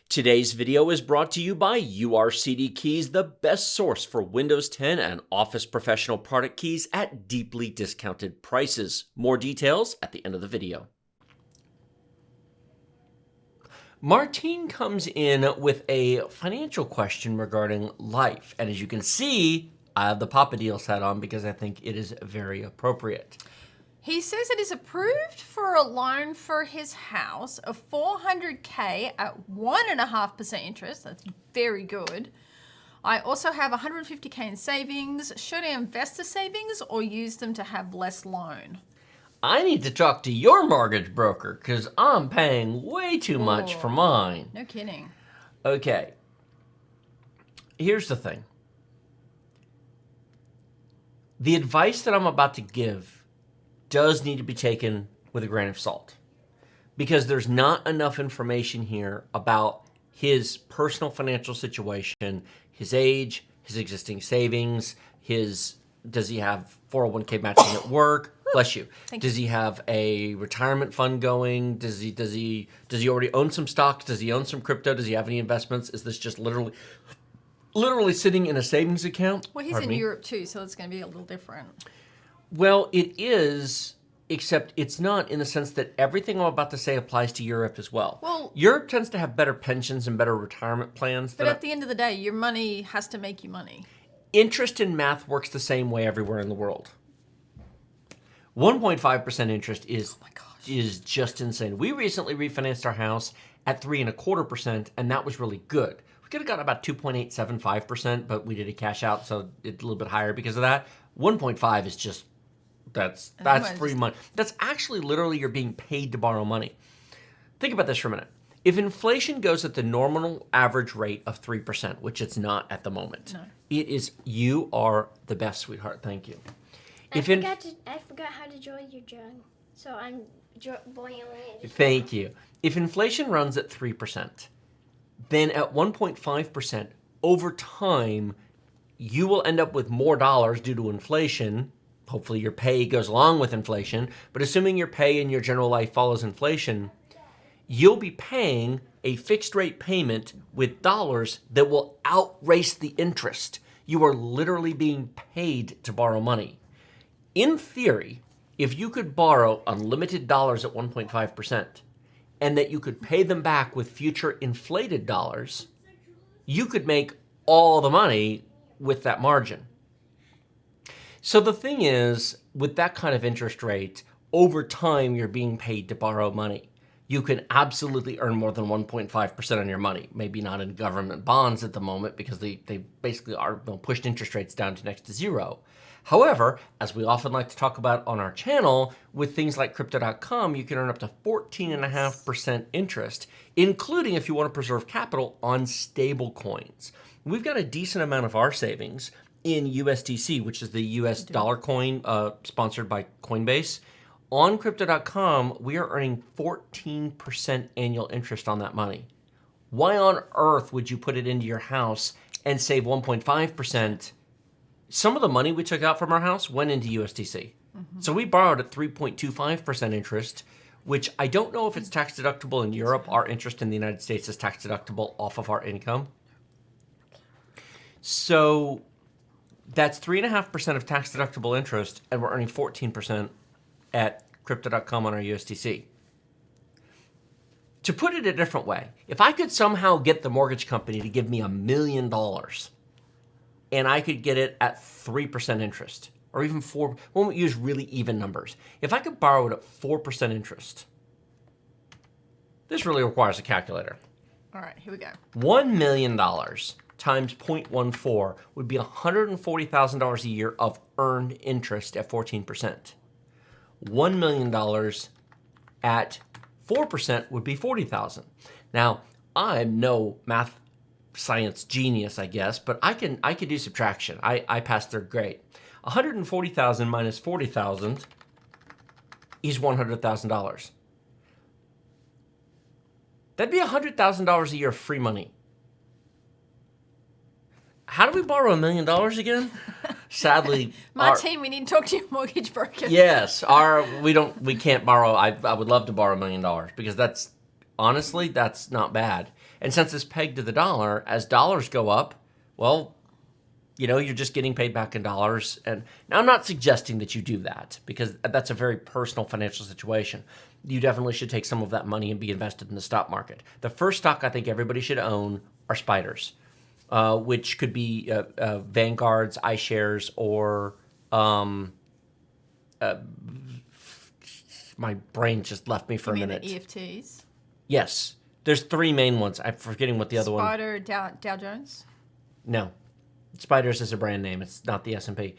Today's video is brought to you by URCD Keys, the best source for Windows 10 and Office Professional product keys at deeply discounted prices. More details at the end of the video. Martine comes in with a financial question regarding life. And as you can see, I have the Papa Deals hat on because I think it is very appropriate. He says it is approved for a loan for his house of $400K at 1.5% interest. That's very good. I also have $150K in savings. Should I invest the savings or use them to have less loan? I need to talk to your mortgage broker because I'm paying way too much for mine. No kidding. Okay. Here's the thing. The advice that I'm about to give does need to be taken with a grain of salt because there's not enough information here about his personal financial situation, his age, his existing savings, does he have 401k matching at work? Bless you. Does he have a retirement fund going? Does he already own some stocks? Does he own some crypto? Does he have any investments? Is this just literally sitting in a savings account? Well, he's in Europe too, so it's going to be a little different. Well, it is, except it's not in the sense that everything I'm about to say applies to Europe as well. Well, Europe tends to have better pensions and better retirement plans. But at the end of the day, your money has to make you money. Interest in math works the same way everywhere in the world. 1.5% interest is just insane. We recently refinanced our house at 3.25%, and that was really good. We could have gotten about 2.875%, but we did a cash out, so it's a little bit higher because of that. 1.5 is just that's free money. That's actually literally you're being paid to borrow money. Think about this for a minute. If inflation goes at the normal average rate of 3%, which it's not at the moment, it is, you are the best, sweetheart. Thank you. I forgot how to join your jug, so I'm boiling it. Thank you. If inflation runs at 3%, then at 1.5%, over time, you will end up with more dollars due to inflation. Hopefully your pay goes along with inflation, but assuming your pay in your general life follows inflation, you'll be paying a fixed rate payment with dollars that will outrace the interest. You are literally being paid to borrow money. In theory, if you could borrow unlimited dollars at 1.5% and that you could pay them back with future inflated dollars, you could make all the money with that margin. So the thing is, with that kind of interest rate, over time you're being paid to borrow money. You can absolutely earn more than 1.5% on your money. Maybe not in government bonds at the moment because they basically are pushed interest rates down to next to zero. However, as we often like to talk about on our channel, with things like Crypto.com, you can earn up to 14.5% interest, including if you want to preserve capital on stable coins. We've got a decent amount of our savings in USDC, which is the US dollar coin sponsored by Coinbase. On Crypto.com, we are earning 14% annual interest on that money. Why on earth would you put it into your house and save 1.5%? Some of the money we took out from our house went into USDC. So we borrowed at 3.25% interest, which I don't know if it's tax deductible in Europe. Our interest in the United States is tax deductible off of our income. So that's 3.5% of tax deductible interest, and we're earning 14% at Crypto.com on our USDC. To put it a different way, if I could somehow get the mortgage company to give me $1 million and I could get it at 3% interest, or even 4%, we won't use really even numbers. If I could borrow it at 4% interest, this really requires a calculator. All right, here we go. $1 million times 0.14 would be $140,000 a year of earned interest at 14%. $1 million at 4% would be $40,000. Now, I'm no math science genius, I guess, but I can do subtraction. I passed third grade. 140,000 minus 40,000 is $100,000. That'd be $100,000 a year of free money. How do we borrow $1 million again? Sadly, Martine, we need to talk to your mortgage broker. Yes, we can't borrow. I would love to borrow $1 million because that's honestly not bad. And since it's pegged to the dollar, as dollars go up, well, you're just getting paid back in dollars. And now I'm not suggesting that you do that because that's a very personal financial situation. You definitely should take some of that money and be invested in the stock market. The first stock I think everybody should own are spiders, which could be Vanguard's, iShares, or my brain just left me for You a mean minute. the EFTs? Yes. There's three main ones. I'm forgetting what the other one. Spider, Dow Jones? No. Spiders is a brand name. It's not the S&P.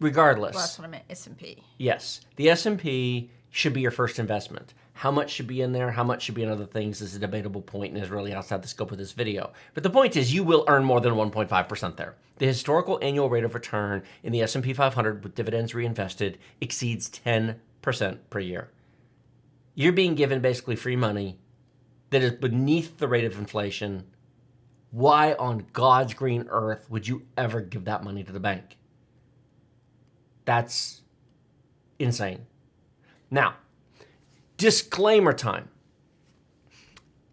Regardless. Well, that's what I meant, S&P. Yes. The S&P should be your first investment. How much should be in there, how much should be in other things is a debatable point and is really outside the scope of this video. But the point is you will earn more than 1.5% there. The historical annual rate of return in the S&P 500 with dividends reinvested exceeds 10% per year. You're being given basically free money that is beneath the rate of inflation. Why on God's green earth would you ever give that money to the bank? That's insane. Now, disclaimer time.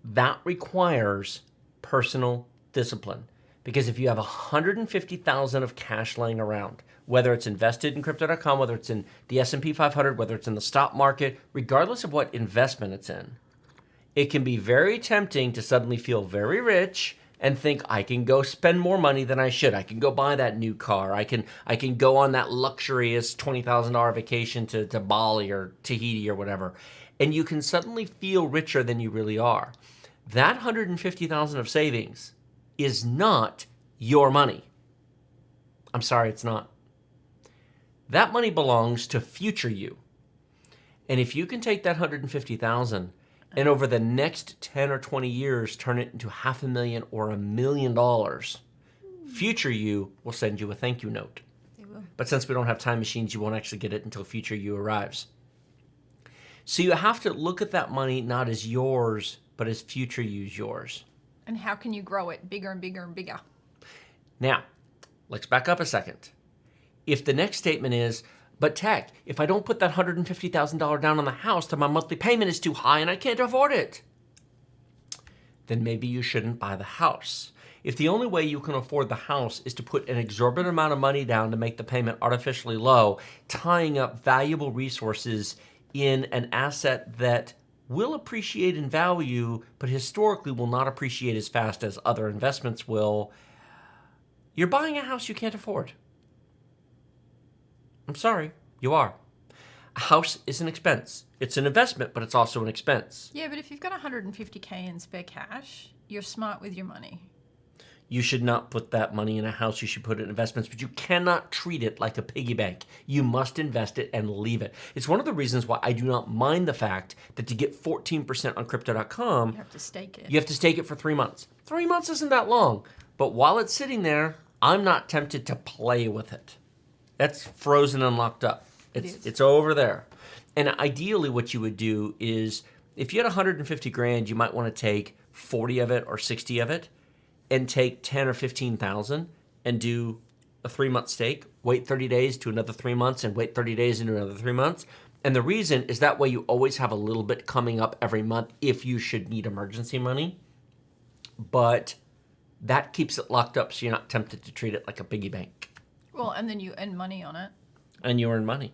That requires personal discipline. Because if you have $150,000 of cash laying around, whether it's invested in crypto.com, whether it's in the S&P 500, whether it's in the stock market, regardless of what investment it's in, it can be very tempting to suddenly feel very rich and think I can go spend more money than I should. I can go buy that new car. I can go on that luxurious $20,000 vacation to Bali or Tahiti or whatever. And you can suddenly feel richer than you really are. That $150,000 of savings is not your money. I'm sorry, it's not. That money belongs to future you. And if you can take that $150,000 and over the next 10 or 20 years turn it into $500,000 or $1 million, future you will send you a thank you note. They will. But since we don't have time machines, you won't actually get it until future you arrives. So you have to look at that money not as yours, but as future you's yours. And how can you grow it bigger and bigger and bigger? Now, let's back up a second. If the next statement is, but Tech, if I don't put that $150,000 down on the house, then my monthly payment is too high and I can't afford it, then maybe you shouldn't buy the house. If the only way you can afford the house is to put an exorbitant amount of money down to make the payment artificially low, tying up valuable resources in an asset that will appreciate in value, but historically will not appreciate as fast as other investments will, you're buying a house you can't afford. I'm sorry, you are. A house is an expense. It's an investment, but it's also an expense. Yeah, but if you've got $150K in spare cash, you're smart with your money. You should not put that money in a house. You should put it in investments, but you cannot treat it like a piggy bank. You must invest it and leave it. It's one of the reasons why I do not mind the fact that to get 14% on crypto.com, You have to stake it. you have to stake it for 3 months. 3 months isn't that long, but while it's sitting there, I'm not tempted to play with it. That's frozen and locked up. It's over there. And ideally what you would do is if you had 150 grand, you might want to take 40 of it or 60 of it and take 10 or 15,000 and do a 3-month stake, wait 30 days to another 3 months and wait 30 days into another 3 months. And the reason is that way you always have a little bit coming up every month if you should need emergency money. But that keeps it locked up so you're not tempted to treat it like a piggy bank. Well, and then you earn money on it. And you earn money.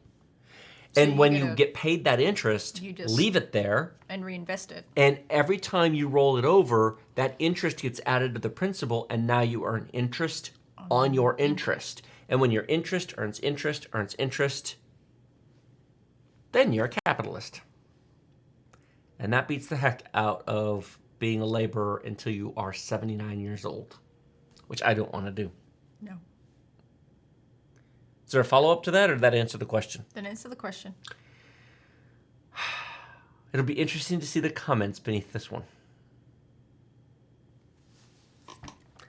So And when you get paid that interest, You just- leave it there. And reinvest it. And every time you roll it over, that interest gets added to the principal, and now you earn interest on your interest. And when your interest earns interest, then you're a capitalist. And that beats the heck out of being a laborer until you are 79 years old, which I don't want to do. No. Is there a follow-up to that, or did that answer the question? Then answer the question. It'll be interesting to see the comments beneath this one.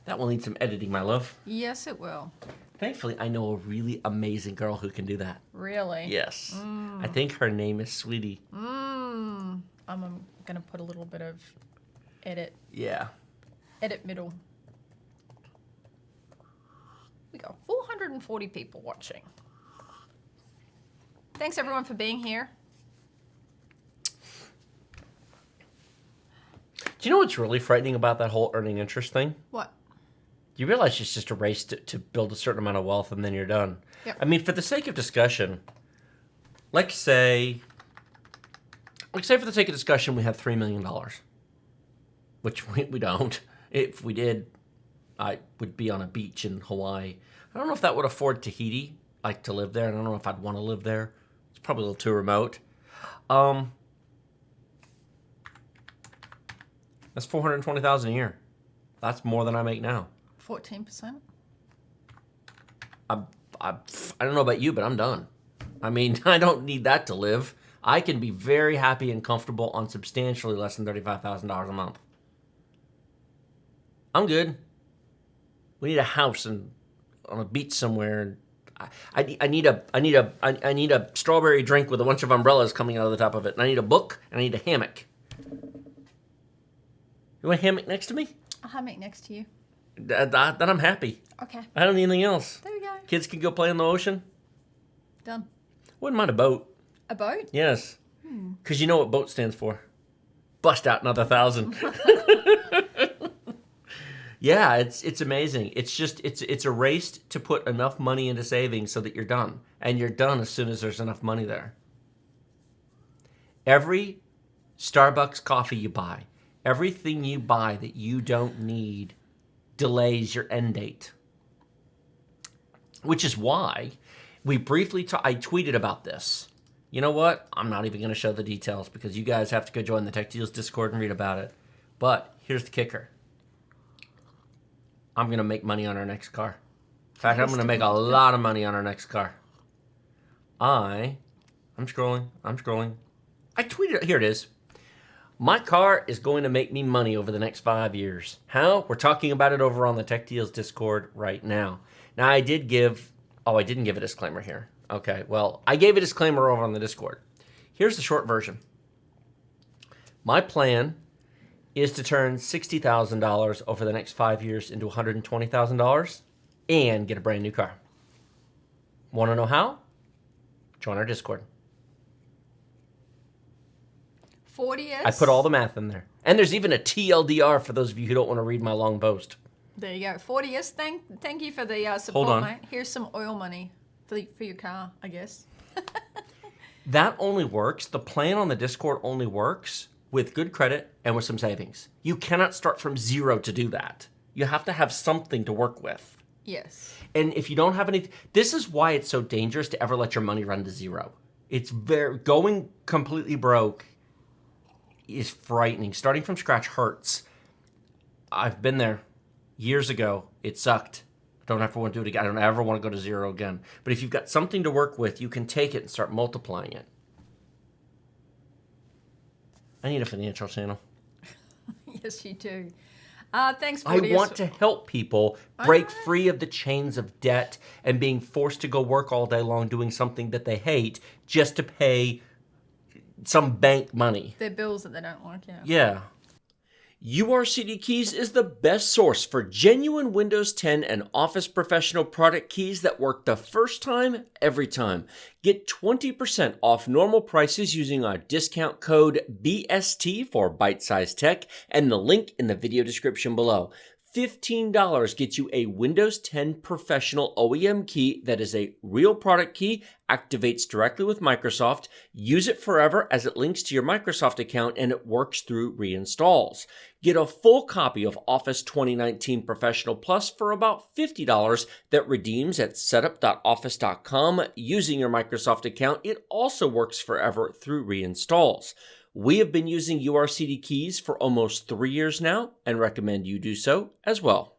That will need some editing, my love. Yes, it will. Thankfully, I know a really amazing girl who can do that. Really? Yes. I think her name is Sweetie. I'm going to put a little bit of edit middle. We got 440 people watching. Thanks everyone for being here. Do you know what's really frightening about that whole earning interest thing? What? You realize it's just a race to build a certain amount of wealth and then you're done. Yep. I mean, for the sake of discussion, let's say for the sake of discussion, we have $3 million, which we don't. If we did, I would be on a beach in Hawaii. I don't know if that would afford Tahiti, like to live there. I don't know if I'd want to live there. It's probably a little too remote. That's $420,000 a year. That's more than I make now. 14%. I don't know about you, but I'm done. I mean, I don't need that to live. I can be very happy and comfortable on substantially less than $35,000 a month. I'm good. We need a house on a beach somewhere. I need a strawberry drink with a bunch of umbrellas coming out of the top of it. And I need a book and I need a hammock. You want a hammock next to me? A hammock next to you. Then I'm happy. Okay. I don't need anything else. There we go. Kids can go play in the ocean. Done. Wouldn't mind a boat. A boat? Yes. Because you know what boat stands for. Bust out another 1,000. Yeah, it's amazing. It's just it's a race to put enough money into savings so that you're done. And you're done as soon as there's enough money there. Every Starbucks coffee you buy, everything you buy that you don't need delays your end date. Which is why we briefly I tweeted about this. You know what? I'm not even going to show the details because you guys have to go join the Tech Deals Discord and read about it. But here's the kicker. I'm going to make money on our next car. In fact, I'm going to make a lot of money on our next car. I'm scrolling. I tweeted, here it is. My car is going to make me money over the next 5 years. How? We're talking about it over on the Tech Deals Discord right now. Now, I didn't give a disclaimer here. Okay, well, I gave a disclaimer over on the Discord. Here's the short version. My plan is to turn $60,000 over the next 5 years into $120,000 and get a brand new car. Want to know how? Join our Discord. 40S. I put all the math in there. And there's even a TLDR for those of you who don't want to read my long post. There you go. 40S. Thank you for the support, Hold on. mate. Here's some oil money for your car, I guess. That only works. The plan on the Discord only works with good credit and with some savings. You cannot start from zero to do that. You have to have something to work with. Yes. And if you don't have any, this is why it's so dangerous to ever let your money run to zero. It's going completely broke is frightening. Starting from scratch hurts. I've been there years ago. It sucked. Don't ever want to do it again. I don't ever want to go to zero again. But if you've got something to work with, you can take it and start multiplying it. I need a financial channel. Yes, you do. Thanks, 40S. I want to help people break free of the chains of debt and being forced to go work all day long doing something that they hate just to pay some bank money. They're bills that they don't like, yeah. Yeah. URCD Keys is the best source for genuine Windows 10 and Office Professional product keys that work the first time, every time. Get 20% off normal prices using our discount code BST for Byte Size Tech and the link in the video description below. $15 gets you a Windows 10 Professional OEM key that is a real product key, activates directly with Microsoft, use it forever as it links to your Microsoft account and it works through reinstalls. Get a full copy of Office 2019 Professional Plus for about $50 that redeems at setup.office.com using your Microsoft account. It also works forever through reinstalls. We have been using URCD keys for almost 3 years now and recommend you do so as well.